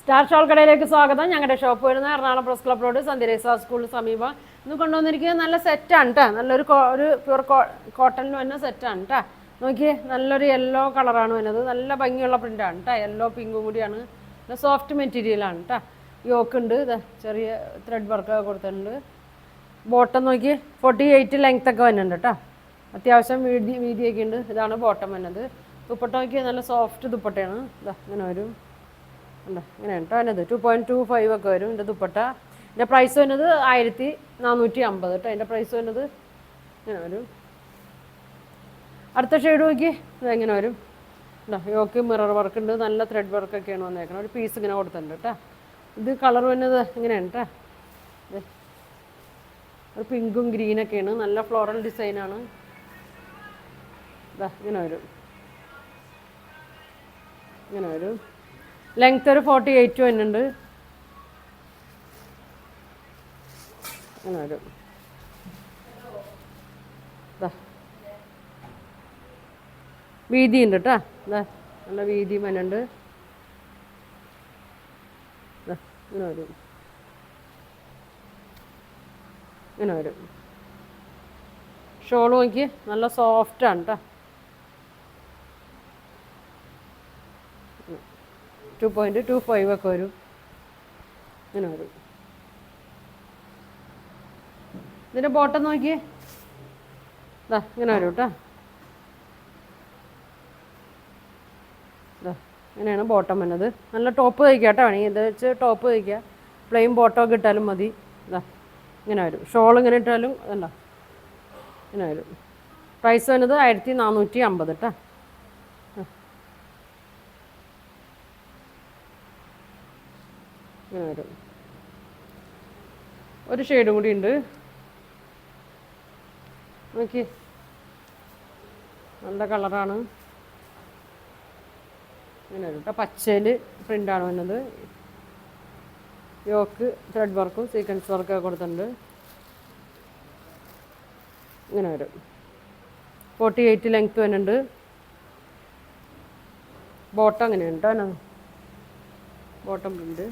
Star shawl കടയിലേക്ക് സ്വാഗതം. ഞങ്ങളുടെ ഷോപ്പ് വരുന്ന എറണാകുളം പ്രസ് ക്ലബ് റോഡ് സന്ധ്യരേസ സ്കൂളിന് സമീപം. ഇന്ന് കൊണ്ടുവന്നിരിക്കുന്നത് നല്ല സെറ്റാണ് കേട്ടോ. നല്ലൊരു ഒരു പ്യൂർ കോട്ടണിൽ വന്ന സെറ്റാണ് കേട്ടോ. നോക്കിയേ, നല്ലൊരു യെല്ലോ കളറാണ് വരുന്നത്. നല്ല ഭംഗിയുള്ള പ്രിൻ്റാണ് കേട്ടോ. യെല്ലോ പിങ്കും കൂടിയാണ്. നല്ല സോഫ്റ്റ് മെറ്റീരിയലാണ് കേട്ടോ. യോക്ക് ഉണ്ട്, ചെറിയ ത്രെഡ് വർക്കൊക്കെ കൊടുത്തിട്ടുണ്ട്. ബോട്ടം നോക്കി 48 ലെങ്ത് ഒക്കെ വരുന്നുണ്ട് കേട്ടോ. അത്യാവശ്യം വീതിയൊക്കെ ഉണ്ട്. ഇതാണ് ബോട്ടം വരുന്നത്. ദുപ്പട്ട നോക്കി നല്ല സോഫ്റ്റ് ദുപ്പട്ടയാണ്. ഇതാ ഇങ്ങനെ വരും. ഉണ്ടോ, ഇങ്ങനെയാണ് കേട്ടോ. അതിനത് 2.25 ഒക്കെ വരും എൻ്റെ ദുപ്പട്ട. എൻ്റെ പ്രൈസ് വരുന്നത് 1450 കേട്ടോ. എൻ്റെ പ്രൈസ് വരുന്നത് ഇങ്ങനെ വരും. അടുത്ത ഷെയ്ഡ് നോക്കി ഇതെങ്ങനെ വരും. ഉണ്ടോ, യോക്ക് മിറർ വർക്ക് ഉണ്ട്. നല്ല ത്രെഡ് വർക്കൊക്കെയാണ് വന്നേക്കണം. ഒരു പീസ് ഇങ്ങനെ കൊടുത്തിട്ടുണ്ട് കേട്ടോ. ഇത് കളർ വരുന്നത് ഇങ്ങനെയാണ് കേട്ടോ. ഒരു പിങ്കും ഗ്രീനൊക്കെയാണ്. നല്ല ഫ്ലോറൽ ഡിസൈനാണ്. ഇതാ ഇങ്ങനെ വരും. ഇങ്ങനെ വരും. ലെങ്ത് ഒരു 48 വരുന്നുണ്ട്. അങ്ങനെ വരും. വീതി ഉണ്ട് കേട്ടോ. ഇതാ നല്ല വീതി വരുന്നുണ്ട്. ഇങ്ങനെ വരും. ഇങ്ങനെ വരും. ഷോൾ നോക്കി നല്ല സോഫ്റ്റാണ് കേട്ടോ. 2.25 ഒക്കെ വരും. ഇങ്ങനെ വരും. ഇതിൻ്റെ ബോട്ടം നോക്കി ഇതാ ഇങ്ങനെ വരും കേട്ടോ. ഇതാ ഇങ്ങനെയാണ് ബോട്ടം വന്നത്. നല്ല ടോപ്പ് തയ്ക്കുക കേട്ടോ. വേണമെങ്കിൽ ഇത് വെച്ച് ടോപ്പ് തയ്ക്കുക. പ്ലെയിൻ ബോട്ടം ഒക്കെ ഇട്ടാലും മതി. ഇതാ ഇങ്ങനെ വരും. ഷോൾ ഇങ്ങനെ ഇട്ടാലും ഇതുണ്ടോ ഇങ്ങനെ വരും. പ്രൈസ് വരുന്നത് 1450 കേട്ടോ. ഇങ്ങനെ വരും. ഒരു ഷെയ്ഡും കൂടി ഉണ്ട്. നോക്കി, നല്ല കളറാണ്. ഇങ്ങനെ വരും കേട്ടോ. പച്ചയിൽ പ്രിൻ്റാണ് വന്നത്. യോക്ക് ത്രെഡ് വർക്കും സീക്വൻസ് വർക്കൊക്കെ കൊടുത്തിട്ടുണ്ട്. ഇങ്ങനെ വരും. 48 ലെങ്ത് വരുന്നുണ്ട്. ബോട്ടം അങ്ങനെയാണ് കേട്ടോ. ബോട്ടം പ്രിൻ്റ്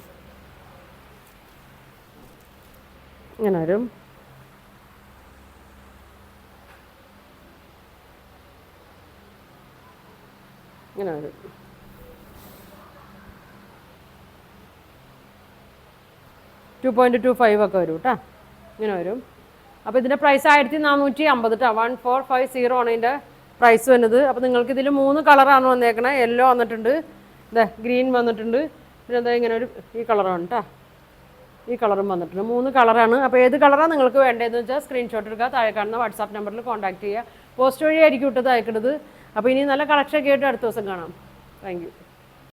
ഇങ്ങനെ വരും. ഇങ്ങനെ വരും. ടു 2.25 ഒക്കെ വരും കേട്ടോ. ഇങ്ങനെ വരും. അപ്പോൾ ഇതിൻ്റെ പ്രൈസ് 1450 കേട്ടോ. 1450 ആണ് ഇതിൻ്റെ പ്രൈസ് വരുന്നത്. അപ്പോൾ നിങ്ങൾക്ക് ഇതിൽ 3 കളറാണ് വന്നേക്കണേ. യെല്ലോ വന്നിട്ടുണ്ട്, ഇതാ ഗ്രീൻ വന്നിട്ടുണ്ട്, പിന്നെ എന്താ ഇങ്ങനെ ഒരു ഈ കളറാണ് കേട്ടോ. ഈ കളറും വന്നിട്ടുണ്ട്. 3 കളറാണ്. അപ്പോൾ ഏത് കളറാണ് നിങ്ങൾക്ക് വേണ്ടതെന്ന് വെച്ചാൽ സ്ക്രീൻഷോട്ട് എടുക്കുക. താഴെ കാണുന്ന വാട്സാപ്പ് നമ്പറിൽ കോൺടാക്ട് ചെയ്യുക. പോസ്റ്റ് വഴി ആയിരിക്കും ഇട്ടത് അയക്കുന്നത്. അപ്പോൾ ഇനി നല്ല കളക്ഷനൊക്കെ ആയിട്ട് അടുത്ത ദിവസം കാണാം. Thank you.